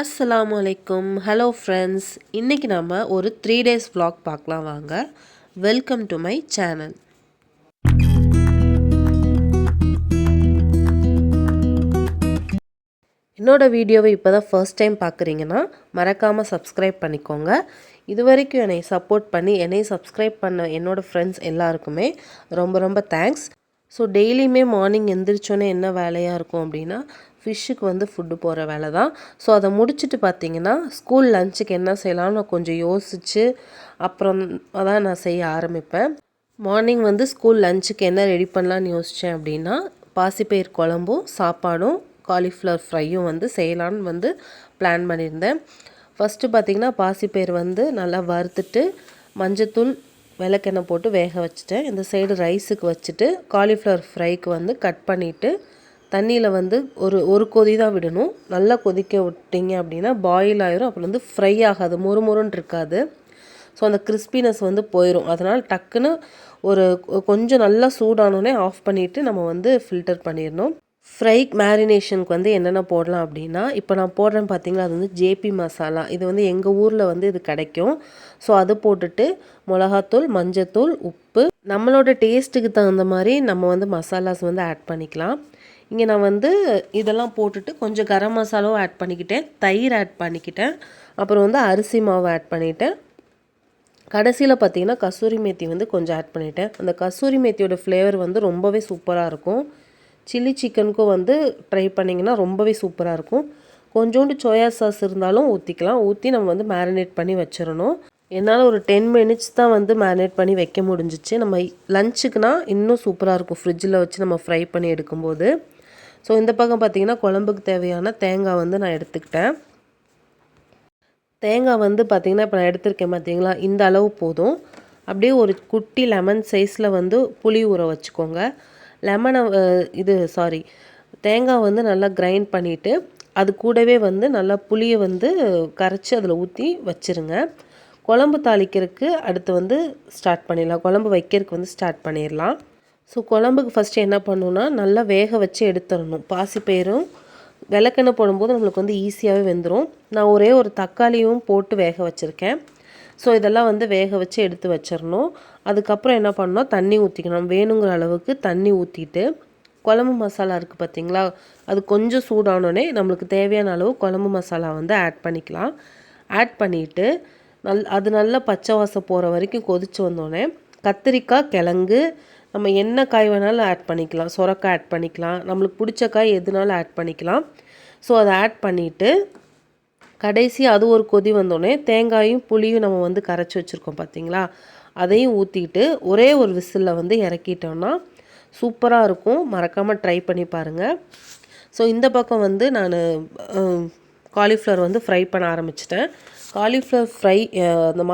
அஸ்ஸலாமு அலைக்கும். Hello friends, இன்றைக்கி நம்ம ஒரு 3 days vlog பார்க்கலாம் வாங்க. Welcome to my channel. என்னோட வீடியோவை இப்போ தான் ஃபர்ஸ்ட் டைம் பார்க்குறீங்கன்னா மறக்காமல் சப்ஸ்கிரைப் பண்ணிக்கோங்க. இது வரைக்கும் என்னை சப்போர்ட் பண்ணி என்னை சப்ஸ்கிரைப் பண்ண என்னோடய ஃப்ரெண்ட்ஸ் எல்லாருக்குமே ரொம்ப ரொம்ப தேங்க்ஸ். ஸோ டெய்லியுமே மார்னிங் எந்திரிச்சோன்னே என்ன வேலையாக இருக்கும் அப்படின்னா ஃபிஷ்ஷுக்கு வந்து ஃபுட்டு போகிற வேலை தான். ஸோ அதை முடிச்சுட்டு பார்த்தீங்கன்னா ஸ்கூல் லஞ்சுக்கு என்ன செய்யலாம்னு நான் கொஞ்சம் யோசித்து அப்புறம் தான் நான் செய்ய ஆரம்பிப்பேன். மார்னிங் வந்து ஸ்கூல் லஞ்சுக்கு என்ன ரெடி பண்ணலான்னு யோசித்தேன் அப்படின்னா பாசிப்பயிர் குழம்பும் சாப்பாடும் காலிஃப்ளவர் ஃப்ரையும் வந்து செய்யலான்னு வந்து பிளான் பண்ணியிருந்தேன். ஃபஸ்ட்டு பார்த்திங்கன்னா பாசிப்பயிர் வந்து நல்லா வறுத்துட்டு மஞ்சத்தூள் விளக்கெண்ணெய் போட்டு வேக வச்சுட்டேன். இந்த சைடு ரைஸுக்கு வச்சுட்டு காலிஃப்ளவர் ஃப்ரைக்கு வந்து கட் பண்ணிவிட்டு தண்ணியில் வந்து ஒரு கொதி தான் விடணும். நல்லா கொதிக்க விட்டிங்க அப்படின்னா பாயில் ஆயிரும். அப்புறம் வந்து ஃப்ரை ஆகாது, மொறுமொறுன்னு இருக்காது. ஸோ அந்த கிறிஸ்பினஸ் வந்து போயிடும். அதனால் டக்குன்னு கொஞ்சம் நல்லா சூடானோடனே ஆஃப் பண்ணிவிட்டு நம்ம வந்து ஃபில்டர் பண்ணிடணும். ஃப்ரை மேரினேஷனுக்கு வந்து என்னென்ன போடலாம் அப்படின்னா இப்போ நான் போடுறேன் பார்த்தீங்களா, அது வந்து ஜேபி மசாலா. இது வந்து எங்கள் ஊரில் வந்து இது கிடைக்கும். ஸோ அது போட்டுட்டு மிளகாத்தூள், மஞ்சத்தூள், உப்பு, நம்மளோட டேஸ்ட்டுக்கு தகுந்த மாதிரி நம்ம வந்து மசாலாஸ் வந்து ஆட் பண்ணிக்கலாம். இங்கே நான் வந்து இதெல்லாம் போட்டுட்டு கொஞ்சம் கரம் மசாலாவும் ஆட் பண்ணிக்கிட்டேன், தயிர் ஆட் பண்ணிக்கிட்டேன், அப்புறம் வந்து அரிசி மாவு ஆட் பண்ணிவிட்டேன். கடைசியில் பார்த்தீங்கன்னா கசூரி மேத்தி வந்து கொஞ்சம் ஆட் பண்ணிவிட்டேன். அந்த கசூரி மேத்தியோட ஃப்ளேவர் வந்து ரொம்பவே சூப்பராக இருக்கும். சில்லி சிக்கனுக்கும் வந்து ட்ரை பண்ணிங்கன்னா ரொம்பவே சூப்பராக இருக்கும். கொஞ்சோண்டு சோயா சாஸ் இருந்தாலும் ஊற்றிக்கலாம். ஊற்றி நம்ம வந்து மேரினேட் பண்ணி வச்சிடணும். என்னால் ஒரு 10 minutes தான் வந்து மேரினேட் பண்ணி வைக்க முடிஞ்சிச்சு. நம்ம லஞ்சுக்குனா இன்னும் சூப்பராக இருக்கும் ஃப்ரிட்ஜில் வச்சு நம்ம ஃப்ரை பண்ணி எடுக்கும்போது. ஸோ இந்த பக்கம் பார்த்திங்கன்னா குழம்புக்கு தேவையான தேங்காய் வந்து நான் எடுத்துக்கிட்டேன். தேங்காய் வந்து பார்த்திங்கன்னா இப்போ நான் எடுத்திருக்கேன் பார்த்திங்களா, இந்த அளவு போதும். அப்படியே ஒரு குட்டி லெமன் சைஸில் வந்து புளி ஊற வச்சுக்கோங்க. தேங்காய் வந்து நல்லா கிரைண்ட் பண்ணிவிட்டு அது கூடவே வந்து நல்லா புளியை வந்து கரைச்சி அதில் ஊற்றி வச்சுருங்க. குழம்பு தாளிக்கிறதுக்கு அடுத்து வந்து ஸ்டார்ட் பண்ணிடலாம். குழம்பு வைக்கிறதுக்கு வந்து ஸ்டார்ட் பண்ணிடலாம். ஸோ குழம்புக்கு ஃபஸ்ட்டு என்ன பண்ணணுன்னா நல்லா வேக வச்சு எடுத்துடணும். பாசிப்பயிரும் விளக்கெண்ணெய் போடும்போது நம்மளுக்கு வந்து ஈஸியாகவே வெந்துடும். நான் ஒரே ஒரு தக்காளியும் போட்டு வேக வச்சுருக்கேன். ஸோ இதெல்லாம் வந்து வேக வச்சு எடுத்து வச்சிடணும். அதுக்கப்புறம் என்ன பண்ணணும், தண்ணி ஊற்றிக்கணும். வேணுங்கிற அளவுக்கு தண்ணி ஊற்றிட்டு குழம்பு மசாலா இருக்குது பார்த்திங்களா, அது கொஞ்சம் சூடானோடனே நம்மளுக்கு தேவையான அளவு குழம்பு மசாலா வந்து ஆட் பண்ணிக்கலாம். ஆட் பண்ணிவிட்டு அது நல்லா பச்சை வாசம் போகிற வரைக்கும் கொதித்து வந்தோடனே கத்திரிக்காய், கிழங்கு, நம்ம என்ன காய் வேணாலும் ஆட் பண்ணிக்கலாம். சுரக்காய் ஆட் பண்ணிக்கலாம், நம்மளுக்கு பிடிச்ச காய் எதுனாலும் ஆட் பண்ணிக்கலாம். ஸோ அதை ஆட் பண்ணிவிட்டு கடைசி அது ஒரு கொதி வந்தோடனே தேங்காயும் புளியும் நம்ம வந்து கரைச்சி வச்சுருக்கோம் பார்த்திங்களா, அதையும் ஊற்றிட்டு ஒரே ஒரு விசிலில் வந்து இறக்கிட்டோன்னா சூப்பராக இருக்கும். மறக்காமல் ட்ரை பண்ணி பாருங்கள். ஸோ இந்த பக்கம் வந்து நான் காலிஃப்ளவர் வந்து ஃப்ரை பண்ண ஆரம்பிச்சிட்டேன். காலிஃப்ளவர் ஃப்ரை அந்த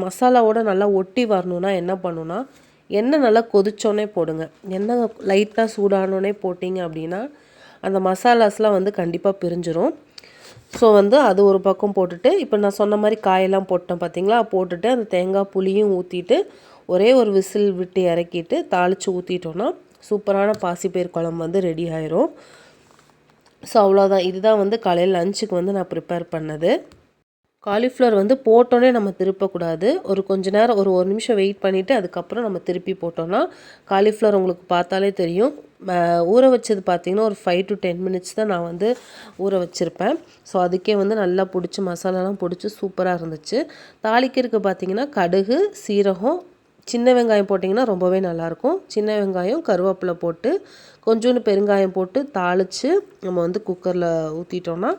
மசாலாவோட நல்லா ஒட்டி வரணுன்னா என்ன பண்ணுன்னா, எண்ணெய் நல்லா கொதிச்சோன்னே போடுங்க. எண்ணெய் லைட்டாக சூடானோடனே போட்டிங்க அப்படின்னா அந்த மசாலாஸ்லாம் வந்து கண்டிப்பாக பிரிஞ்சிரும். ஸோ வந்து அது ஒரு பக்கம் போட்டுட்டு இப்போ நான் சொன்ன மாதிரி காயெல்லாம் போட்டேன் பார்த்திங்களா, போட்டுட்டு அந்த தேங்காய் புளியும் ஊற்றிட்டு ஒரே ஒரு விசில் விட்டு இறக்கிட்டு தாளித்து ஊற்றிட்டோன்னா சூப்பரான பாசிப்பயிர் குழம்பு வந்து ரெடி ஆயிரும். ஸோ அவ்வளோதான். இதுதான் வந்து காலையில் லஞ்சுக்கு வந்து நான் ப்ரிப்பேர் பண்ணது. காலிஃப்ளவர் வந்து போட்டோன்னே நம்ம திருப்பக்கூடாது. கொஞ்ச நேரம் ஒரு நிமிஷம் வெயிட் பண்ணிவிட்டு அதுக்கப்புறம் நம்ம திருப்பி போட்டோன்னா காலிஃப்ளவர் உங்களுக்கு பார்த்தாலே தெரியும். ஊற வச்சது பார்த்திங்கன்னா ஒரு 5 to 10 minutes தான் நான் வந்து ஊற வச்சுருப்பேன். ஸோ அதுக்கே வந்து நல்லா பிடிச்சி மசாலாலாம் பிடிச்சி சூப்பராக இருந்துச்சு. தாளிக்கிறதுக்கு பார்த்திங்கன்னா கடுகு, சீரகம், சின்ன வெங்காயம் போட்டிங்கன்னா ரொம்பவே நல்லாயிருக்கும். சின்ன வெங்காயம், கருவேப்பிலை போட்டு கொஞ்சோண்டு பெருங்காயம் போட்டு தாளித்து நம்ம வந்து குக்கரில் ஊற்றிட்டோன்னா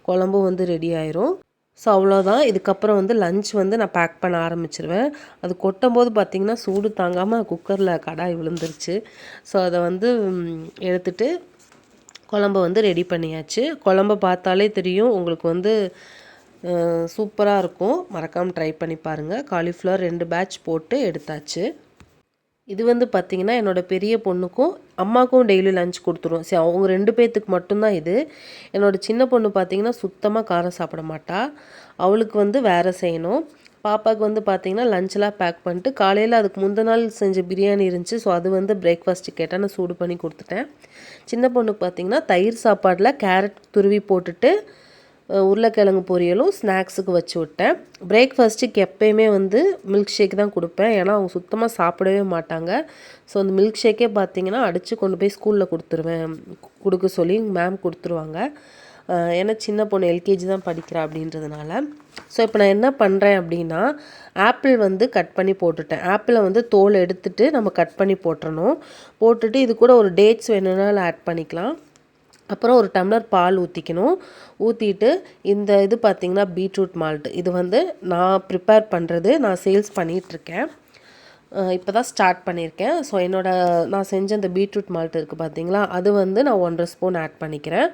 குழம்பும் வந்து ரெடி ஆயிரும். ஸோ அவ்வளோதான். இதுக்கப்புறம் வந்து லஞ்ச் வந்து நான் பேக் பண்ண ஆரம்பிச்சிருவேன். அது கொட்டும்போது பார்த்திங்கன்னா சூடு தாங்காமல் குக்கரில் கடாய் விழுந்துருச்சு. ஸோ அதை வந்து எடுத்துட்டு குழம்பு வந்து ரெடி பண்ணியாச்சு. குழம்பு பார்த்தாலே தெரியும் உங்களுக்கு வந்து சூப்பராக இருக்கும். மறக்காமல் ட்ரை பண்ணி பாருங்கள். காலிஃப்ளவர் 2 batch போட்டு எடுத்தாச்சு. இது வந்து பார்த்திங்கன்னா என்னோடய பெரிய பொண்ணுக்கும் அம்மாவுக்கும் டெய்லி லஞ்ச் கொடுத்துருவோம். சரி, அவங்க 2 பேர்த்துக்கு மட்டும்தான் இது. என்னோடய சின்ன பொண்ணு பார்த்திங்கன்னா சுத்தமாக காரம் சாப்பிட மாட்டா. அவளுக்கு வந்து வேறு செய்யணும். பாப்பாவுக்கு வந்து பார்த்திங்கன்னா லஞ்செலாம் பேக் பண்ணிட்டு காலையில் அதுக்கு முந்தின நாள் செஞ்ச பிரியாணி இருந்துச்சு. ஸோ அது வந்து பிரேக்ஃபாஸ்ட்டு கேட்டால் நான் சூடு பண்ணி கொடுத்துட்டேன். சின்ன பொண்ணுக்கு பார்த்திங்கன்னா தயிர் சாப்பாடில் கேரட் துருவி போட்டுட்டு உருளைக்கிழங்கு பொரியலும் ஸ்நாக்ஸுக்கு வச்சு விட்டேன். பிரேக்ஃபாஸ்ட்டுக்கு எப்போயுமே வந்து மில்க் ஷேக் தான் கொடுப்பேன். ஏன்னா அவங்க சுத்தமாக சாப்பிடவே மாட்டாங்க. ஸோ அந்த மில்க் ஷேக்கே பார்த்தீங்கன்னா அடித்து கொண்டு போய் ஸ்கூலில் கொடுத்துருவேன், கொடுக்க சொல்லி மேம் கொடுத்துருவாங்க. ஏன்னா சின்ன பொண்ணு எல்கேஜி தான் படிக்கிறா அப்படின்றதுனால. ஸோ இப்போ நான் என்ன பண்ணுறேன் அப்படின்னா, ஆப்பிள் வந்து கட் பண்ணி போட்டுட்டேன். ஆப்பிளை வந்து தோல் எடுத்துட்டு நம்ம கட் பண்ணி போட்டுறணும். போட்டுட்டு இது கூட ஒரு டேட்ஸ் வேணும்னாலும் ஆட் பண்ணிக்கலாம். அப்புறம் ஒரு டம்ளர் பால் ஊற்றிக்கணும். ஊற்றிட்டு இந்த இது பார்த்திங்கன்னா பீட்ரூட் மால்ட், இது வந்து நான் ப்ரிப்பேர் பண்ணுறது, நான் சேல்ஸ் பண்ணிகிட்ருக்கேன். இப்போ தான் ஸ்டார்ட் பண்ணியிருக்கேன். ஸோ நான் செஞ்ச அந்த பீட்ரூட் மால்ட் இருக்குது பார்த்தீங்களா, அது வந்து நான் 1.5 ஸ்பூன் ஆட் பண்ணிக்கிறேன்.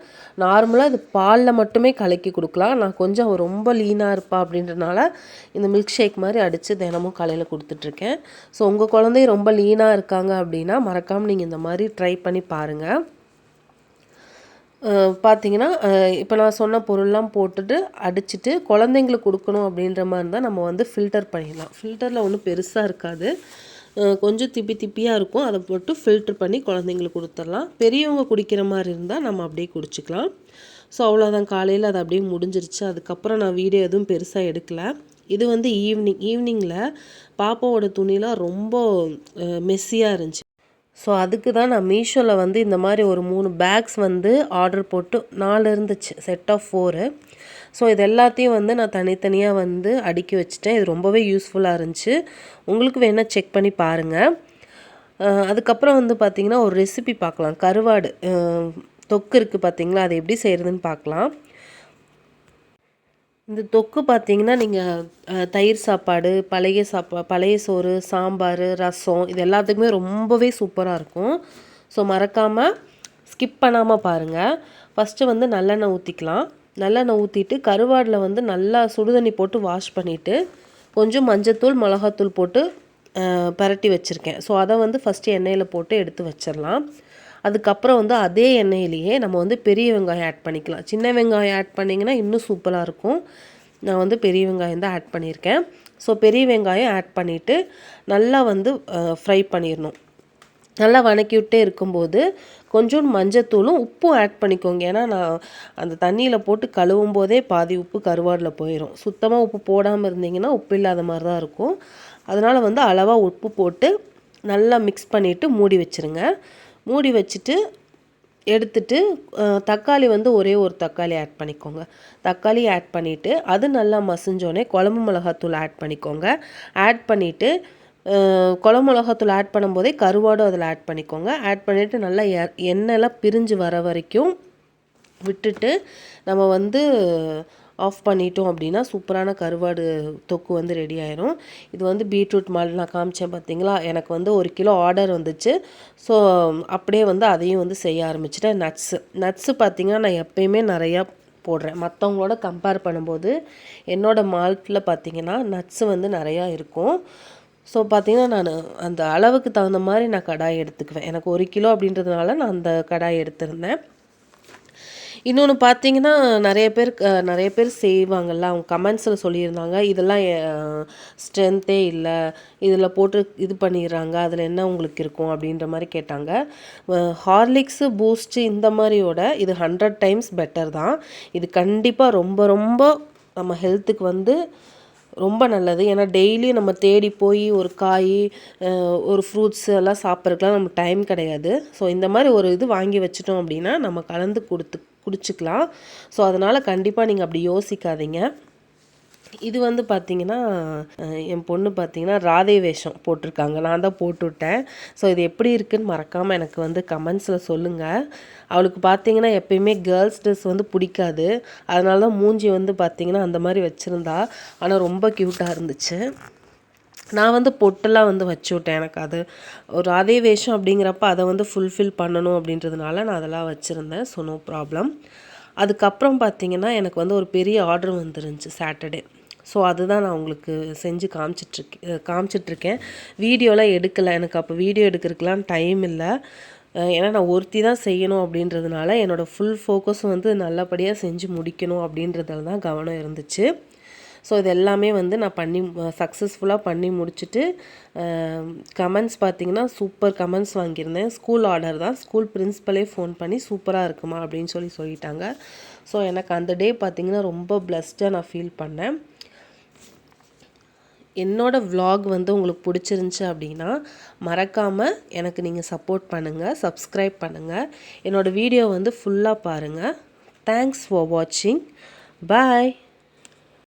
நார்மலாக இது பாலில் மட்டுமே கலக்கி கொடுக்கலாம். நான் கொஞ்சம் ரொம்ப லீனாக இருப்பா அப்படின்றனால இந்த மில்க் ஷேக் மாதிரி அடித்து தினமும் காலையில் கொடுத்துட்ருக்கேன். ஸோ உங்கள் குழந்தை ரொம்ப லீனாக இருக்காங்க அப்படின்னா மறக்காமல் நீங்கள் இந்த மாதிரி ட்ரை பண்ணி பாருங்கள். பார்த்தீங்கன்னா இப்போ நான் சொன்ன பொருள்லாம் போட்டுட்டு அடிச்சுட்டு குழந்தைங்களுக்கு கொடுக்கணும் அப்படின்ற மாதிரி இருந்தால் நம்ம வந்து ஃபில்டர் பண்ணிடலாம். ஃபில்டரில் ஒன்றும் பெருசாக இருக்காது, கொஞ்சம் திப்பி திப்பியாக இருக்கும். அதை போட்டு ஃபில்ட்ரு பண்ணி குழந்தைங்களுக்கு கொடுத்துடலாம். பெரியவங்க குடிக்கிற மாதிரி இருந்தால் நம்ம அப்படியே குடிச்சிக்கலாம். ஸோ அவ்வளோதான், காலையில் அது அப்படியே முடிஞ்சிருச்சு. அதுக்கப்புறம் நான் வீடியோ எதுவும் பெருசாக எடுக்கலை. இது வந்து ஈவினிங்கில் பாப்பாவோட துணிலாம் ரொம்ப மெஸ்ஸியாக இருந்துச்சு. ஸோ அதுக்கு தான் நான் மீஷோவில் வந்து இந்த மாதிரி ஒரு 3 பேக்ஸ் வந்து ஆர்டர் போட்டு 4 இருந்துச்சு, செட் ஆஃப் 4. ஸோ இது எல்லாத்தையும் வந்து நான் தனித்தனியாக வந்து அடுக்கி வச்சுட்டேன். இது ரொம்பவே யூஸ்ஃபுல்லாக இருந்துச்சு. உங்களுக்கு வேணால் செக் பண்ணி பாருங்கள். அதுக்கப்புறம் வந்து பார்த்திங்கன்னா ஒரு ரெசிபி பார்க்கலாம். கருவாடு தொக்கு இருக்குது பார்த்திங்களா, அது எப்படி செய்கிறதுன்னு பார்க்கலாம். இந்த தொக்கு பார்த்தீங்கன்னா நீங்கள் தயிர் சாப்பாடு, பழைய சோறு, சாம்பார், ரசம் இது எல்லாத்துக்குமே ரொம்பவே சூப்பராக இருக்கும். ஸோ மறக்காமல் ஸ்கிப் பண்ணாமல் பாருங்கள். ஃபஸ்ட்டு வந்து நல்லெண்ணெய் ஊற்றிக்கலாம். நல்லெண்ணெய் ஊற்றிட்டு கருவாடில் வந்து நல்லா சுடுதண்ணி போட்டு வாஷ் பண்ணிவிட்டு கொஞ்சம் மஞ்சத்தூள், மிளகாத்தூள் போட்டு பரட்டி வச்சுருக்கேன். ஸோ அதை வந்து ஃபஸ்ட்டு எண்ணெயில் போட்டு எடுத்து வச்சிடலாம். அதுக்கப்புறம் வந்து அதே எண்ணெயிலேயே நம்ம வந்து பெரிய வெங்காயம் ஆட் பண்ணிக்கலாம். சின்ன வெங்காயம் ஆட் பண்ணிங்கன்னா இன்னும் சூப்பராக இருக்கும். நான் வந்து பெரிய வெங்காயம் தான் ஆட் பண்ணியிருக்கேன். ஸோ பெரிய வெங்காயம் ஆட் பண்ணிவிட்டு நல்லா வந்து ஃப்ரை பண்ணிடணும். நல்லா வணக்கி விட்டே இருக்கும்போது கொஞ்சம் மஞ்சத்தூளும் உப்பும் ஆட் பண்ணிக்கோங்க. ஏன்னா நான் அந்த தண்ணியில் போட்டு கழுவும் போதே பாதி உப்பு கருவாடில் போயிடும். சுத்தமாக உப்பு போடாமல் இருந்தீங்கன்னா உப்பு இல்லாத மாதிரி தான் இருக்கும். அதனால் வந்து அளவாக உப்பு போட்டு நல்லா மிக்ஸ் பண்ணிவிட்டு மூடி வச்சுருங்க. மூடி வச்சுட்டு எடுத்துட்டு தக்காளி வந்து ஒரே ஒரு தக்காளி ஆட் பண்ணிக்கோங்க. தக்காளி ஆட் பண்ணிவிட்டு அது நல்லா மசிஞ்சோடனே குழம்பு மிளகாத்தூள் ஆட் பண்ணிக்கோங்க. ஆட் பண்ணிவிட்டு குழம்பு மிளகாத்தூள் ஆட் பண்ணும்போதே கருவாடும் அதில் ஆட் பண்ணிக்கோங்க. ஆட் பண்ணிவிட்டு நல்லா எண்ணெய்லாம் பிரிஞ்சு வர வரைக்கும் விட்டுட்டு நம்ம வந்து ஆஃப் பண்ணிட்டோம் அப்படின்னா சூப்பரான கருவாடு தொக்கு வந்து ரெடி ஆயிரும். இது வந்து பீட்ரூட் மால்ட் நான் காமிச்சேன் பார்த்தீங்களா, எனக்கு வந்து 1 கிலோ ஆர்டர் வந்துச்சு. ஸோ அப்படியே வந்து அதையும் வந்து செய்ய ஆரம்பிச்சிட்டேன். நட்ஸு பார்த்திங்கன்னா நான் எப்பயுமே நிறையா போடுறேன். மற்றவங்களோட கம்பேர் பண்ணும்போது என்னோடய மால்ட்டில் பார்த்திங்கன்னா நட்ஸு வந்து நிறையா இருக்கும். ஸோ பார்த்திங்கன்னா நான் அந்த அளவுக்கு தகுந்த மாதிரி நான் கடாய் எடுத்துக்குவேன். எனக்கு 1 கிலோ அப்படின்றதுனால நான் அந்த கடாய் எடுத்திருந்தேன். இன்னொன்று பார்த்தீங்கன்னா நிறைய பேர் செய்வாங்கள்ல, அவங்க கமெண்ட்ஸில் சொல்லியிருந்தாங்க, இதெல்லாம் ஸ்ட்ரென்த்தே இல்லை, இதில் போட்டு இது பண்ணிடுறாங்க, அதில் என்ன உங்களுக்கு இருக்கும் அப்படின்ற மாதிரி கேட்டாங்க. ஹார்லிக்ஸு, பூஸ்ட்டு இந்த மாதிரியோட இது 100 டைம்ஸ் பெட்டர் தான். இது கண்டிப்பாக ரொம்ப ரொம்ப நம்ம ஹெல்த்துக்கு வந்து ரொம்ப நல்லது. ஏன்னா டெய்லி நம்ம தேடி போய் ஒரு காய், ஒரு ஃப்ரூட்ஸ் எல்லாம் சாப்பிட்றதுக்குலாம் நமக்கு டைம் கிடையாது. ஸோ இந்த மாதிரி ஒரு இது வாங்கி வச்சிட்டோம் அப்படின்னா நம்ம கலந்து குடிச்சிக்கலாம். ஸோ அதனால் கண்டிப்பாக நீங்கள் அப்படி யோசிக்காதீங்க. இது வந்து பார்த்திங்கன்னா என் பொண்ணு பார்த்திங்கன்னா ராதே வேஷம் போட்டிருக்காங்க, நான் தான் போட்டுவிட்டேன். ஸோ இது எப்படி இருக்குதுன்னு மறக்காமல் எனக்கு வந்து கமெண்ட்ஸில் சொல்லுங்கள். அவளுக்கு பார்த்திங்கன்னா எப்பயுமே கேர்ள்ஸ் ட்ரெஸ் வந்து பிடிக்காது, அதனால தான் மூஞ்சி வந்து பார்த்திங்கன்னா அந்த மாதிரி வச்சுருந்தா. ஆனால் ரொம்ப க்யூட்டாக இருந்துச்சு. நான் வந்து பொட்டெல்லாம் வந்து வச்சு விட்டேன். எனக்கு அது ஒரு ராதே வேஷம் அப்படிங்கிறப்ப அதை வந்து ஃபுல்ஃபில் பண்ணணும் அப்படின்றதுனால நான் அதெல்லாம் வச்சுருந்தேன். So no problem. அதுக்கப்புறம் பார்த்திங்கன்னா எனக்கு வந்து ஒரு பெரிய ஆர்டர் வந்துருந்துச்சு சாட்டர்டே. ஸோ அதுதான் நான் உங்களுக்கு செஞ்சு காமிச்சிட்ருக்கேன். வீடியோலாம் எடுக்கலை, எனக்கு அப்போ வீடியோ எடுக்கிறதுக்கெலாம் டைம் இல்லை. ஏன்னா நான் ஒருத்தி தான் செய்யணும் அப்படின்றதுனால என்னோடய ஃபுல் ஃபோக்கஸும் வந்து நல்லபடியாக செஞ்சு முடிக்கணும் அப்படின்றதுல தான் கவனம் இருந்துச்சு. ஸோ இது எல்லாமே வந்து நான் சக்ஸஸ்ஃபுல்லாக பண்ணி முடிச்சுட்டு கமெண்ட்ஸ் பார்த்திங்கன்னா சூப்பர் கமெண்ட்ஸ் வாங்கியிருந்தேன். ஸ்கூல் ஆர்டர் தான். ஸ்கூல் பிரின்ஸிபலே ஃபோன் பண்ணி சூப்பராக இருக்குமா அப்படின்னு சொல்லிட்டாங்க. ஸோ எனக்கு அந்த டே பார்த்திங்கன்னா ரொம்ப பிளஸ்டாக நான் ஃபீல் பண்ணேன். என்னோடய vlog வந்து உங்களுக்கு பிடிச்சிருந்துச்சி அப்படின்னா மறக்காமல் எனக்கு நீங்கள் சப்போர்ட் பண்ணுங்கள், சப்ஸ்கிரைப் பண்ணுங்கள். என்னோடய வீடியோ வந்து ஃபுல்லாக பாருங்கள். தேங்க்ஸ் ஃபார் வாட்சிங். பாய்.